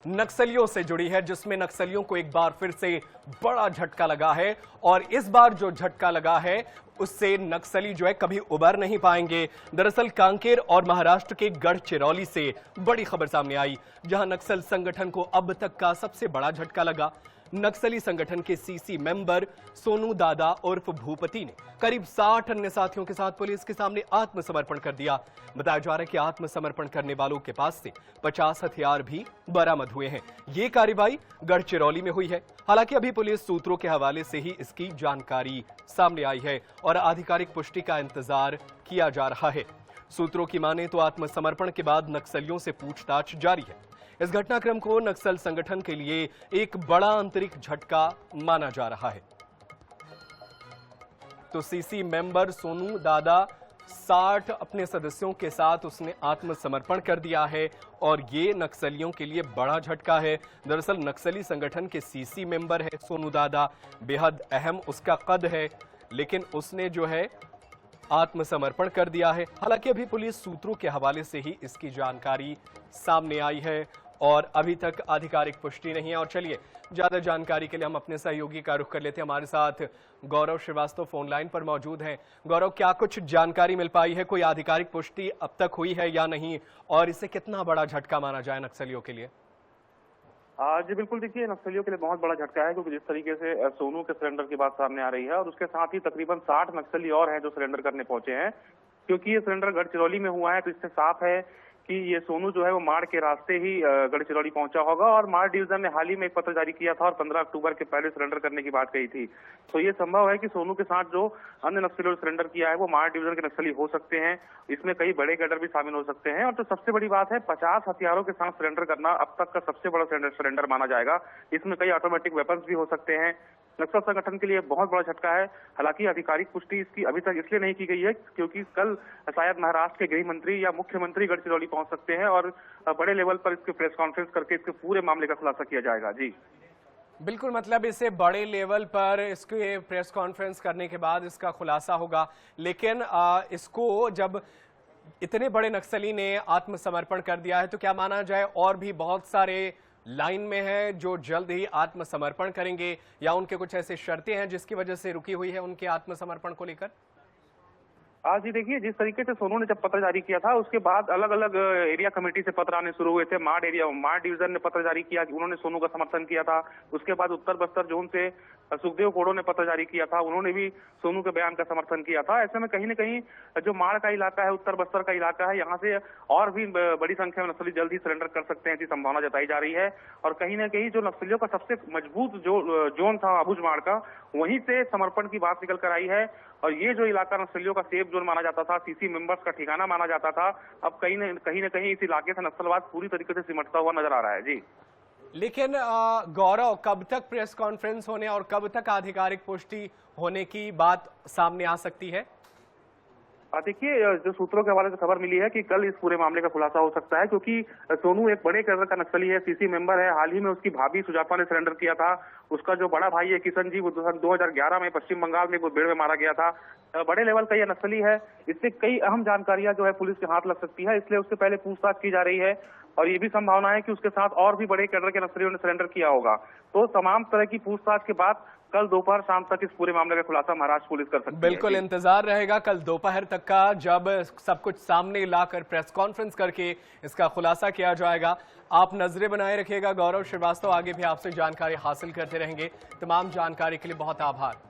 नक्सलियों से जुड़ी है, जिसमें नक्सलियों को एक बार फिर से बड़ा झटका लगा है और इस बार जो झटका लगा है उससे नक्सली जो है कभी उबर नहीं पाएंगे। दरअसल कांकेर और महाराष्ट्र के गढ़चिरौली से बड़ी खबर सामने आई, जहां नक्सल संगठन को अब तक का सबसे बड़ा झटका लगा। नक्सली संगठन के सीसी मेंबर सोनू दादा उर्फ भूपति ने करीब 60 अन्य साथियों के साथ पुलिस के सामने आत्मसमर्पण कर दिया। बताया जा रहा है कि आत्मसमर्पण करने वालों के पास से 50 हथियार भी बरामद हुए हैं। ये कार्रवाई गढ़चिरौली में हुई है। हालांकि अभी पुलिस सूत्रों के हवाले से ही इसकी जानकारी सामने आई है और आधिकारिक पुष्टि का इंतजार किया जा रहा है। सूत्रों की माने तो आत्मसमर्पण के बाद नक्सलियों से पूछताछ जारी है। इस घटनाक्रम को नक्सल संगठन के लिए एक बड़ा आंतरिक झटका माना जा रहा है। तो सीसी मेंबर सोनू दादा 60 अपने सदस्यों के साथ उसने आत्मसमर्पण कर दिया है और ये नक्सलियों के लिए बड़ा झटका है। दरअसल नक्सली संगठन के सीसी मेंबर है सोनू दादा, बेहद अहम उसका कद है, लेकिन उसने जो है आत्मसमर्पण कर दिया है। हालांकि अभी पुलिस सूत्रों के हवाले से ही इसकी जानकारी सामने आई है और अभी तक आधिकारिक पुष्टि नहीं है। और चलिए ज्यादा जानकारी के लिए हम अपने सहयोगी का रुख कर लेते हैं। हमारे साथ गौरव श्रीवास्तव फोन लाइन पर मौजूद हैं। गौरव, क्या कुछ जानकारी मिल पाई है? कोई आधिकारिक पुष्टि अब तक हुई है या नहीं, और इसे कितना बड़ा झटका माना जाए नक्सलियों के लिए? जी बिल्कुल, देखिए नक्सलियों के लिए बहुत बड़ा झटका है, क्योंकि जिस तरीके से सोनू के सरेंडर की बात सामने आ रही है और उसके साथ ही तकरीबन 60 नक्सली और हैं जो सरेंडर करने पहुंचे हैं। क्योंकि ये सरेंडर गढ़चिरौली में हुआ है तो इससे साफ है कि ये सोनू जो है वो माड़ के रास्ते ही गढ़चिरौली पहुंचा होगा। और माड़ डिवीजन ने हाल ही में एक पत्र जारी किया था और 15 अक्टूबर के पहले सरेंडर करने की बात कही थी। तो ये संभव है कि सोनू के साथ जो अन्य नक्सलियों ने सरेंडर किया है वो माड़ डिवीजन के नक्सली हो सकते हैं। इसमें कई बड़े कैडर भी शामिल हो सकते हैं। और तो सबसे बड़ी बात है, 50 हथियारों के साथ सरेंडर करना अब तक का सबसे बड़ा सरेंडर माना जाएगा। इसमें कई ऑटोमेटिक वेपन्स भी हो सकते हैं। नक्सल संगठन के लिए बहुत बड़ा झटका है। हालांकि आधिकारिक पुष्टि इसकी अभी तक इसलिए नहीं की गई है क्योंकि कल शायद महाराष्ट्र के गृह मंत्री या मुख्यमंत्री गढ़चिरौली पहुंच सकते हैं और बड़े लेवल पर इसके प्रेस कॉन्फ्रेंस करके इसके पूरे मामले का खुलासा किया जाएगा। जी बिल्कुल, मतलब इसे बड़े लेवल पर इसके प्रेस कॉन्फ्रेंस करने के बाद इसका खुलासा होगा। लेकिन इसको जब इतने बड़े नक्सली ने आत्मसमर्पण कर दिया है तो क्या माना जाए और भी बहुत सारे लाइन में है जो जल्द ही आत्मसमर्पण करेंगे, या उनके कुछ ऐसे शर्तें हैं जिसकी वजह से रुकी हुई है उनके आत्मसमर्पण को लेकर? जी देखिए, जिस तरीके से सोनू ने जब पत्र जारी किया था उसके बाद अलग अलग एरिया कमेटी से पत्र आने शुरू हुए थे। माड़ डिवीजन ने पत्र जारी किया, उन्होंने सोनू का समर्थन किया था। उसके बाद उत्तर बस्तर जोन से सुखदेव कोड़ो ने पत्र जारी किया था, उन्होंने भी सोनू के बयान का समर्थन किया था। ऐसे में कहीं न कहीं जो माड़ का इलाका है, उत्तर बस्तर का इलाका है, यहाँ से और भी बड़ी संख्या में नक्सली जल्द ही सरेंडर कर सकते हैं ऐसी संभावना जताई जा रही है। और कहीं न कहीं जो नक्सलियों का सबसे मजबूत जो जोन था अबुझमाड़ का, वहीं से समर्पण की बात निकल कर आई है। और ये जो इलाका नक्सलियों का सेफ जोन माना जाता था, सीसी मेंबर्स का ठिकाना माना जाता था, अब कहीं न कहीं इस इलाके से नक्सलवाद पूरी तरीके से सिमटता हुआ नजर आ रहा है। जी लेकिन गौरव, कब तक प्रेस कॉन्फ्रेंस होने और कब तक आधिकारिक पुष्टि होने की बात सामने आ सकती है? देखिए, जो सूत्रों के हवाले से खबर मिली है कि कल इस पूरे मामले का खुलासा हो सकता है, क्योंकि सोनू एक बड़े कैडर का नक्सली है, सीसी मेंबर है। हाल ही में उसकी भाभी सुजाता ने सरेंडर किया था। उसका जो बड़ा भाई है किशन जी, वो 2011 में पश्चिम बंगाल में मुठभेड़ में मारा गया था। बड़े लेवल का यह नक्सली है। इससे कई अहम जानकारियां जो है पुलिस के हाथ लग सकती है, इसलिए उससे पहले पूछताछ की जा रही है। और ये भी संभावना है कि उसके साथ और भी बड़े कैडर के नक्सलियों ने सरेंडर किया होगा। तो तमाम तरह की पूछताछ के बाद कल दोपहर शाम तक इस पूरे मामले का खुलासा महाराष्ट्र पुलिस कर सकती है। बिल्कुल इंतजार रहेगा कल दोपहर तक का, जब सब कुछ सामने लाकर प्रेस कॉन्फ्रेंस करके इसका खुलासा किया जाएगा। आप नजरें बनाए रखिएगा। गौरव श्रीवास्तव आगे भी आपसे जानकारी हासिल करते रहेंगे। तमाम जानकारी के लिए बहुत आभार।